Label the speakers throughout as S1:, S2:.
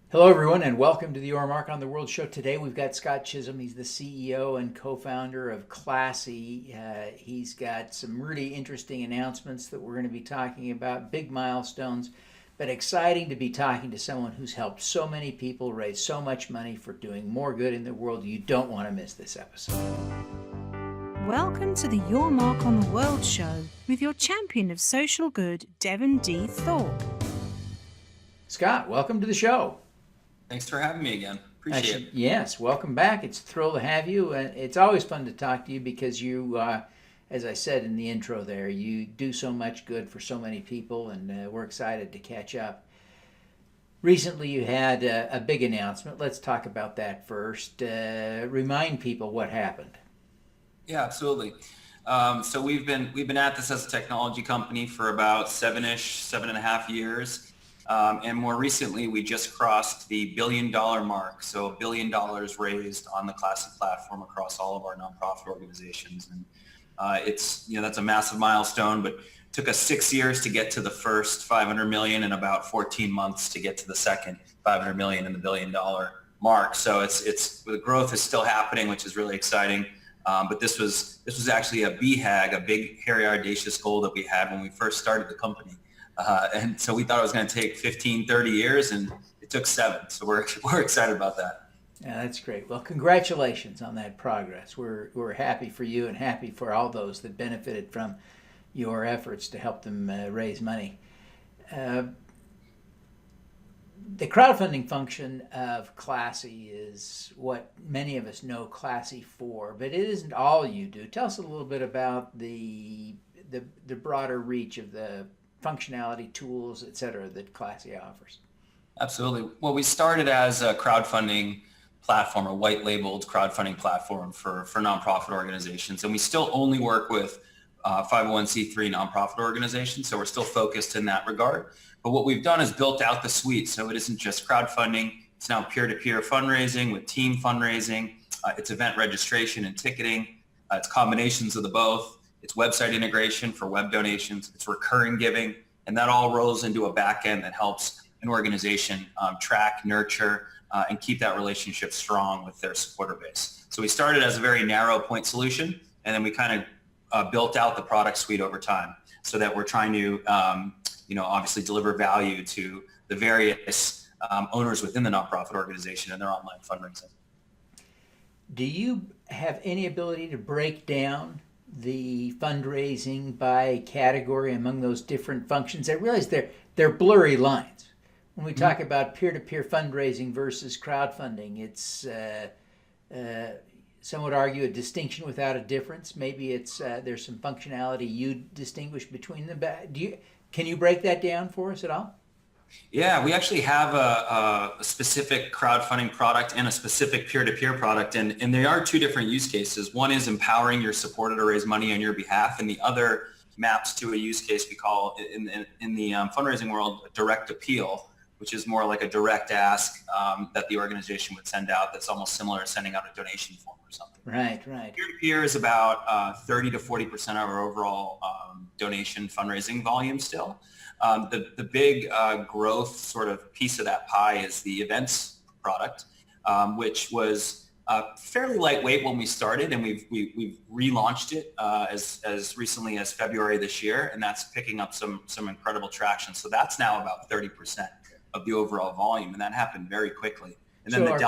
S1: Hello, everyone, and welcome to the Your Mark on the World show. Today, we've got Scot Chisholm. He's the CEO and co-founder of Classy. He's got some really interesting announcements that we're going to be talking about, big milestones, but exciting to be talking to someone who's helped so many people raise so much money for doing more good in the world. You don't want to miss this episode.
S2: Welcome to the Your Mark on the World show with your champion of social good, Devin D. Thorpe.
S1: Scott, welcome to the show.
S3: Thanks for having me again. Appreciate it.
S1: Yes, welcome back. It's a thrill to have you. It's always fun to talk to you because you, as I said in the intro there, you do so much good for so many people, and we're excited to catch up. Recently, you had a big announcement. Let's talk about that first. Remind people what happened.
S3: Yeah, absolutely. So we've been at this as a technology company for about 7.5 years. And more recently, we just crossed the $1 billion mark. So $1 billion raised on the Classy platform across all of our nonprofit organizations. And that's a massive milestone, but it took us 6 years to get to the first 500 million and about 14 months to get to the second 500 million and the $1 billion mark. So the growth is still happening, which is really exciting. But this was actually a BHAG, a big, hairy, audacious goal that we had when we first started the company. And so we thought it was going to take 15, 30 years, and it took 7. So we're excited about that.
S1: Yeah, that's great. Well, congratulations on that progress. We're happy for you and happy for all those that benefited from your efforts to help them raise money. The crowdfunding function of Classy is what many of us know Classy for, but it isn't all you do. Tell us a little bit about the broader reach of the functionality, tools, et cetera, that Classy offers.
S3: Absolutely. Well, we started as a crowdfunding platform, a white-labeled crowdfunding platform for nonprofit organizations, and we still only work with 501c3 nonprofit organizations, so we're still focused in that regard. But what we've done is built out the suite, so it isn't just crowdfunding. It's now peer-to-peer fundraising with team fundraising. It's event registration and ticketing. It's combinations of the both. It's website integration for web donations. It's recurring giving, and that all rolls into a back end that helps an organization track, nurture, and keep that relationship strong with their supporter base. So we started as a very narrow point solution, and then we kind of built out the product suite over time so that we're trying to obviously deliver value to the various owners within the nonprofit organization and their online fundraising.
S1: Do you have any ability to break down the fundraising by category among those different functions? I realize they're blurry lines. When we talk about peer-to-peer fundraising versus crowdfunding, it's some would argue a distinction without a difference. Maybe it's there's some functionality you distinguish between them. Can you break that down for us at all?
S3: Yeah, we actually have a specific crowdfunding product and a specific peer-to-peer product, and they are two different use cases. One is empowering your supporter to raise money on your behalf, and the other maps to a use case we call in the fundraising world direct appeal, which is more like a direct ask that the organization would send out. That's almost similar to sending out a donation form or something.
S1: Right.
S3: Peer-to-peer is about 30 to 40% of our overall donation fundraising volume still. The big growth sort of piece of that pie is the events product, which was fairly lightweight when we started, and we've relaunched it as recently as February this year, and that's picking up some incredible traction. So that's now about 30% of the overall volume, and that happened very quickly. And then that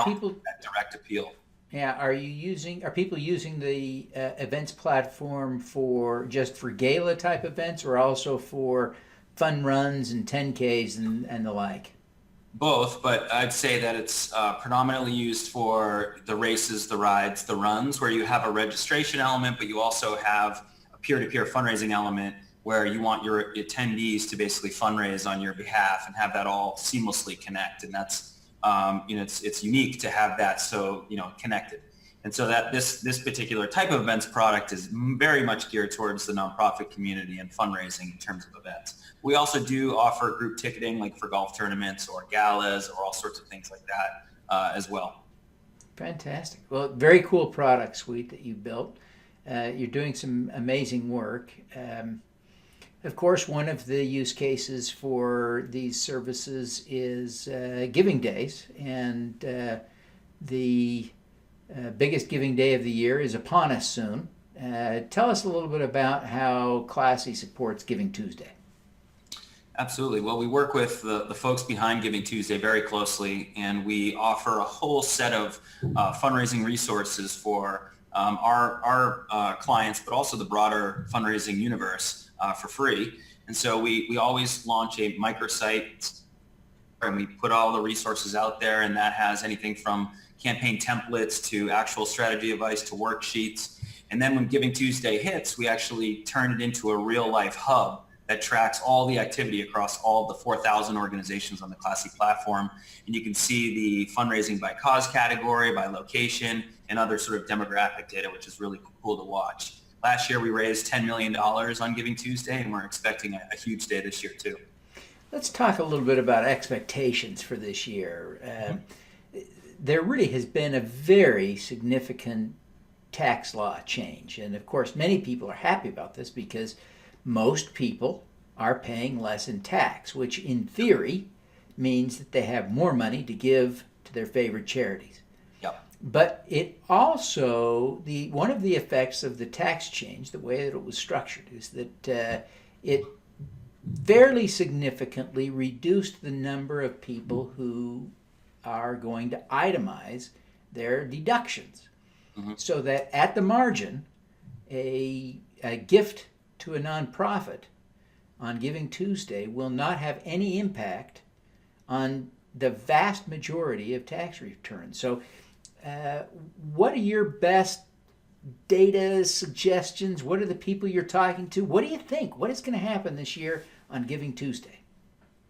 S3: direct appeal.
S1: Yeah, are people using the events platform for gala type events, or also for fun runs and 10Ks and the like?
S3: Both, but I'd say that it's predominantly used for the races, the rides, the runs, where you have a registration element, but you also have a peer-to-peer fundraising element where you want your attendees to basically fundraise on your behalf and have that all seamlessly connect. And that's, it's unique to have that so, connected. And so that this particular type of events product is very much geared towards the nonprofit community and fundraising in terms of events. We also do offer group ticketing, like for golf tournaments or galas or all sorts of things like that as well.
S1: Fantastic. Well, very cool product suite that you built. You're doing some amazing work. Of course, one of the use cases for these services is giving days, and the biggest giving day of the year is upon us soon. Tell us a little bit about how Classy supports Giving Tuesday.
S3: Absolutely. Well, we work with the folks behind Giving Tuesday very closely, and we offer a whole set of fundraising resources for our clients, but also the broader fundraising universe for free. And so we always launch a microsite, and we put all the resources out there, and that has anything from campaign templates to actual strategy advice to worksheets. And then when Giving Tuesday hits, we actually turn it into a real life hub that tracks all the activity across all the 4,000 organizations on the Classy platform. And you can see the fundraising by cause category, by location, and other sort of demographic data, which is really cool to watch. Last year, we raised $10 million on Giving Tuesday, and we're expecting a huge day this year, too.
S1: Let's talk a little bit about expectations for this year. There really has been a very significant tax law change. And of course, many people are happy about this because most people are paying less in tax, which in theory means that they have more money to give to their favorite charities.
S3: Yep.
S1: But it also, one of the effects of the tax change, the way that it was structured, is that it fairly significantly reduced the number of people who are going to itemize their deductions. Mm-hmm. So that at the margin, a gift to a nonprofit on Giving Tuesday will not have any impact on the vast majority of tax returns. So what are your best data suggestions? What are the people you're talking to? What do you think? What is going to happen this year on Giving Tuesday?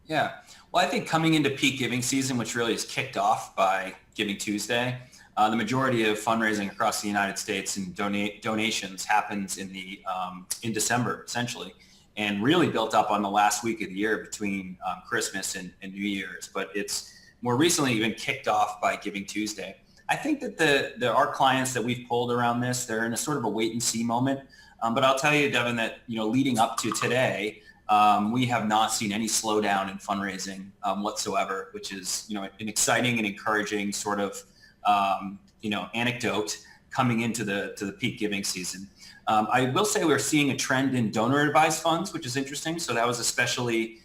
S3: Yeah. Well, I think coming into peak giving season, which really is kicked off by Giving Tuesday, the majority of fundraising across the United States and donations happens in December, essentially, and really built up on the last week of the year between Christmas and New Year's. But it's more recently even kicked off by Giving Tuesday. I think that our clients that we've polled around this, they're in a sort of a wait and see moment. But I'll tell you, Devin, that leading up to today, we have not seen any slowdown in fundraising whatsoever, which is an exciting and encouraging sort of anecdote coming into the peak giving season. I will say we're seeing a trend in donor advised funds, which is interesting. So that was especially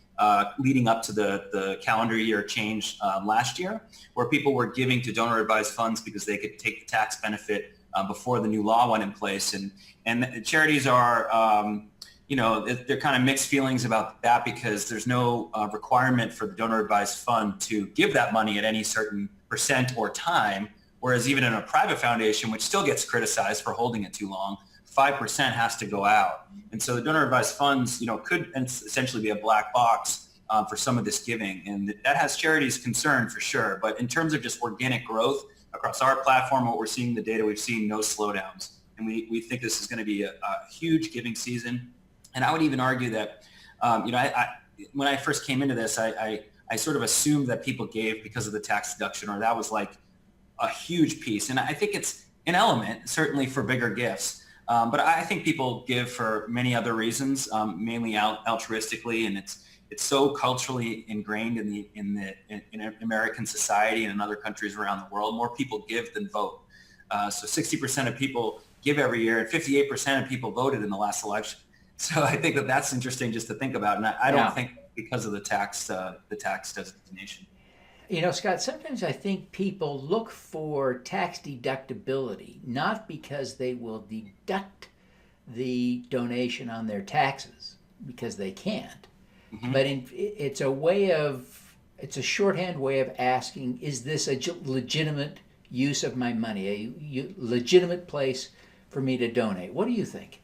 S3: leading up to the calendar year change last year, where people were giving to donor advised funds because they could take the tax benefit before the new law went in place. And charities are, they're kind of mixed feelings about that because there's no requirement for the donor advised fund to give that money at any certain percent or time, whereas even in a private foundation, which still gets criticized for holding it too long, 5% has to go out. And so the donor advised funds, could essentially be a black box for some of this giving. And that has charities concerned for sure. But in terms of just organic growth across our platform, what we're seeing in the data, we've seen no slowdowns. And we think this is going to be a huge giving season. And I would even argue that, when I first came into this, I sort of assumed that people gave because of the tax deduction, or that was like a huge piece. And I think it's an element, certainly for bigger gifts. But I think people give for many other reasons, mainly altruistically, and it's so culturally ingrained in American society and in other countries around the world. More people give than vote. So 60% of people give every year, and 58% of people voted in the last election. So I think that's interesting just to think about, and I don't think because of the tax designation.
S1: Scott, sometimes I think people look for tax deductibility, not because they will deduct the donation on their taxes, because they can't. Mm-hmm. But it's a shorthand way of asking, is this a legitimate use of my money, a legitimate place for me to donate? What do you think?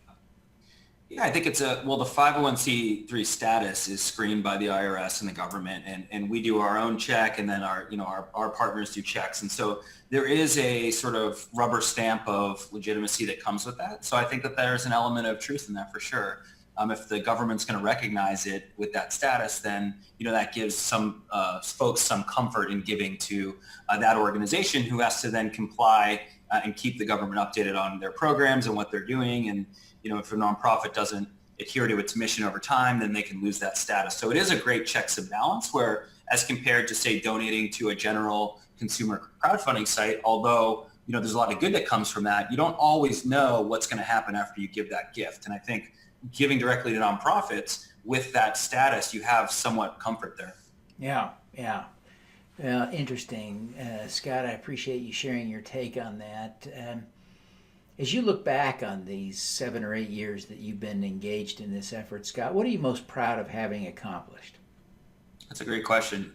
S3: Yeah, I think the 501c3 status is screened by the IRS and the government, and we do our own check, and then our partners do checks. And so there is a sort of rubber stamp of legitimacy that comes with that. So I think that there's an element of truth in that for sure. If the government's going to recognize it with that status, then that gives some folks some comfort in giving to that organization, who has to then comply and keep the government updated on their programs and what they're doing. And if a nonprofit doesn't adhere to its mission over time, then they can lose that status. So it is a great checks and balance where, as compared to, say, donating to a general consumer crowdfunding site, although there's a lot of good that comes from that, you don't always know what's going to happen after you give that gift. And I think giving directly to nonprofits with that status, you have somewhat comfort there.
S1: Yeah. Interesting. Scott, I appreciate you sharing your take on that. As you look back on these 7 or 8 years that you've been engaged in this effort, Scott, what are you most proud of having accomplished?
S3: That's a great question.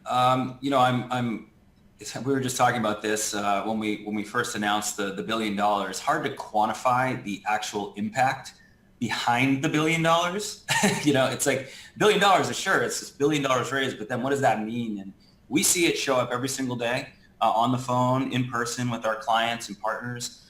S3: We were just talking about this when we first announced the $1 billion. Hard to quantify the actual impact behind the $1 billion. It's like $1 billion, sure, it's this $1 billion raised, but then what does that mean? And we see it show up every single day on the phone, in person with our clients and partners.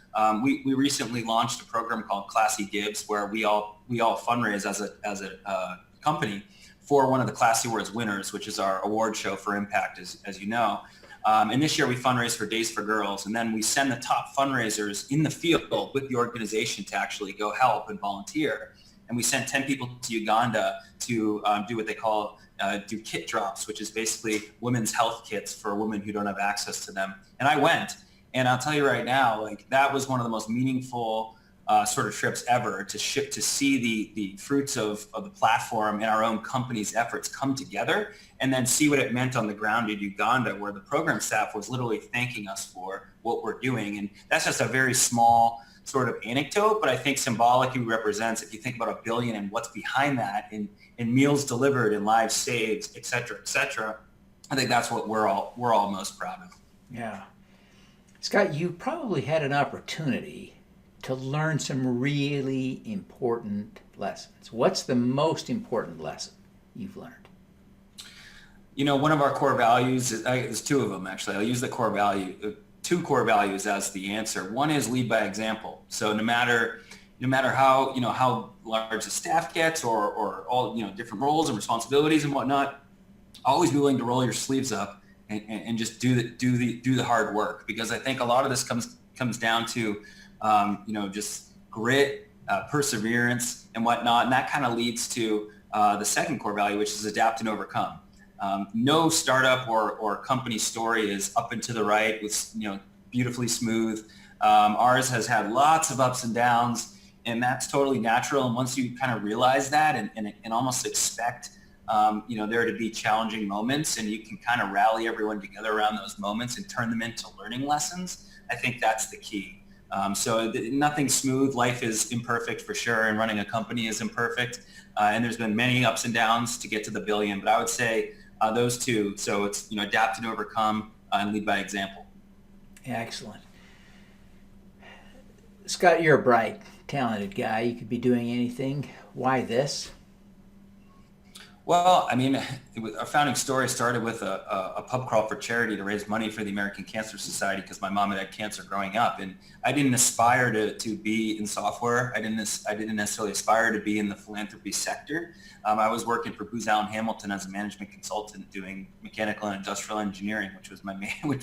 S3: We recently launched a program called Classy Gives, where we all fundraise as a company for one of the Classy Awards winners, which is our award show for impact, as you know. And this year we fundraise for Days for Girls, and then we send the top fundraisers in the field with the organization to actually go help and volunteer. And we sent 10 people to Uganda to do what they call do kit drops, which is basically women's health kits for women who don't have access to them. And I went, and I'll tell you right now, like, that was one of the most meaningful sort of trips ever, to see the fruits of the platform and our own company's efforts come together, and then see what it meant on the ground in Uganda, where the program staff was literally thanking us for what we're doing. And that's just a very small sort of anecdote, but I think symbolically represents, if you think about $1 billion and what's behind that in meals delivered and lives saved, et cetera, I think that's what we're all most proud of.
S1: Yeah. Scott, you probably had an opportunity to learn some really important lessons. What's the most important lesson you've learned?
S3: One of our core values, there's 2 of them actually. I'll use the core value, 2 core values as the answer. One is lead by example. So no matter how large the staff gets, or all different roles and responsibilities and whatnot, always be willing to roll your sleeves up and just do the hard work, because I think a lot of this comes down to just grit, perseverance and whatnot, and that kind of leads to the second core value, which is adapt and overcome. No startup or company story is up and to the right with beautifully smooth. Ours has had lots of ups and downs, and that's totally natural. And once you kind of realize that and almost expect there to be challenging moments, and you can kind of rally everyone together around those moments and turn them into learning lessons, I think that's the key. So nothing's smooth. Life is imperfect for sure, and running a company is imperfect. And there's been many ups and downs to get to the $1 billion, but I would say those 2. So it's adapt and overcome, and lead by example.
S1: Excellent. Scott, you're a bright, talented guy. You could be doing anything. Why this?
S3: Well, I mean, our founding story started with a pub crawl for charity to raise money for the American Cancer Society, because my mom had cancer growing up, and I didn't aspire to be in software. I didn't necessarily aspire to be in the philanthropy sector. I was working for Booz Allen Hamilton as a management consultant, doing mechanical and industrial engineering, which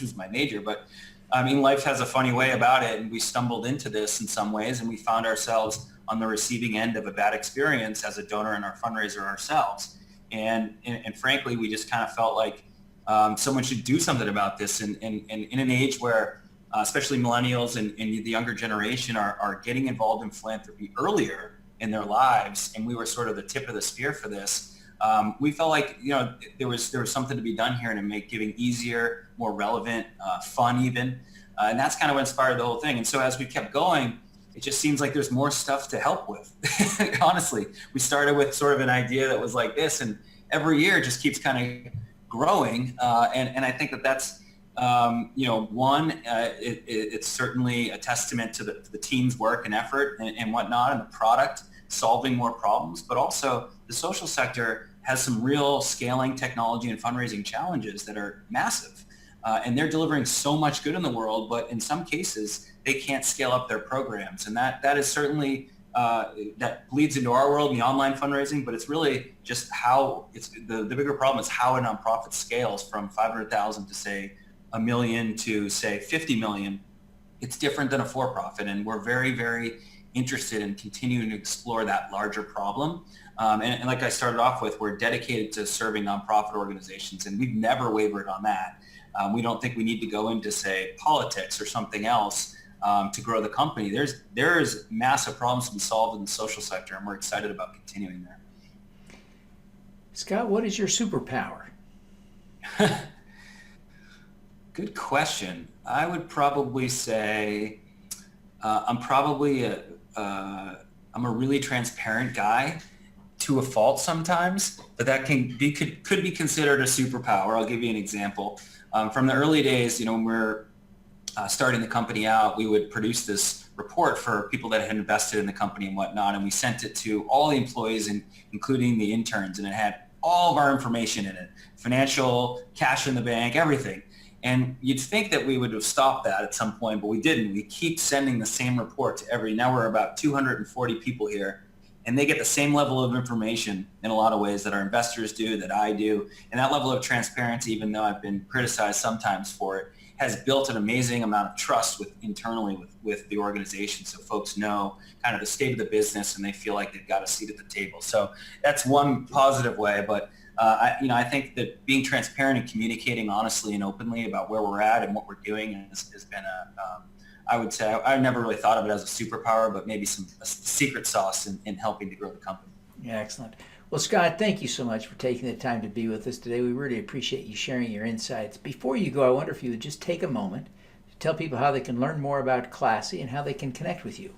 S3: was my major. But I mean, life has a funny way about it, and we stumbled into this in some ways, and we found ourselves on the receiving end of a bad experience as a donor and our fundraiser ourselves. And frankly, we just kind of felt like someone should do something about this. And in an age where especially millennials and the younger generation are getting involved in philanthropy earlier in their lives, and we were sort of the tip of the spear for this, we felt like there was something to be done here, and to make giving easier, more relevant, fun even. And that's kind of what inspired the whole thing. And so as we kept going, it just seems like there's more stuff to help with. Honestly, we started with sort of an idea that was like this, and every year it just keeps kind of growing. And I think that's, it's certainly a testament to the team's work and effort and whatnot, and the product solving more problems. But also the social sector has some real scaling technology and fundraising challenges that are massive. And they're delivering so much good in the world, but in some cases, they can't scale up their programs. And that is certainly, that bleeds into our world in the online fundraising, but it's really just how it's the bigger problem is how a nonprofit scales from 500,000 to say $1 million to say 50 million. It's different than a for-profit. And we're very, very interested in continuing to explore that larger problem. And like I started off with, we're dedicated to serving nonprofit organizations, and we've never wavered on that. We don't think we need to go into, say, politics or something else to grow the company. There's massive problems to be solved in the social sector, and we're excited about continuing there.
S1: Scott, what is your superpower?
S3: Good question. I would probably say I'm a really transparent guy to a fault sometimes, but that could be considered a superpower. I'll give you an example. From the early days, when we're starting the company out, we would produce this report for people that had invested in the company and whatnot, and we sent it to all the employees, including the interns, and it had all of our information in it, financial, cash in the bank, everything. And you'd think that we would have stopped that at some point, but we didn't. We keep sending the same report to now we're about 240 people here, and they get the same level of information in a lot of ways that our investors do, that I do. And that level of transparency, even though I've been criticized sometimes for it, has built an amazing amount of trust internally with the organization, so folks know kind of the state of the business and they feel like they've got a seat at the table. So that's one positive way, but I think that being transparent and communicating honestly and openly about where we're at and what we're doing has been I would say I never really thought of it as a superpower, but maybe a secret sauce in helping to grow the company.
S1: Yeah, excellent. Well, Scott, thank you so much for taking the time to be with us today. We really appreciate you sharing your insights. Before you go, I wonder if you would just take a moment to tell people how they can learn more about Classy and how they can connect with you.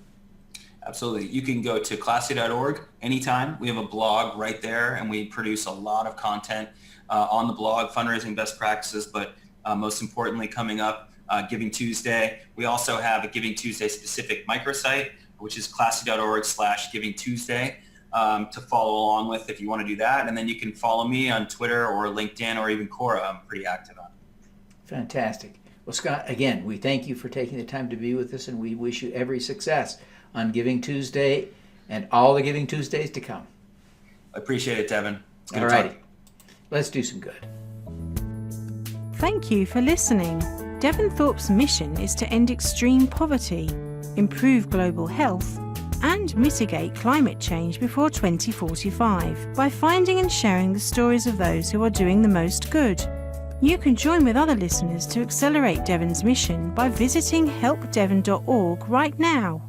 S3: Absolutely. You can go to classy.org anytime. We have a blog right there, and we produce a lot of content on the blog, fundraising best practices, but most importantly, coming up, Giving Tuesday. We also have a Giving Tuesday specific microsite, which is classy.org/Giving Tuesday. To follow along with if you want to do that. And then you can follow me on Twitter or LinkedIn or even Quora. I'm pretty active on it.
S1: Fantastic. Well, Scott, again, we thank you for taking the time to be with us, and we wish you every success on Giving Tuesday and all the Giving Tuesdays to come.
S3: I appreciate it, Devin. It's good
S1: All
S3: to
S1: righty.
S3: talk.
S1: Let's do some good.
S2: Thank you for listening. Devin Thorpe's mission is to end extreme poverty, improve global health, and mitigate climate change before 2045 by finding and sharing the stories of those who are doing the most good. You can join with other listeners to accelerate Devin's mission by visiting helpdevin.org right now.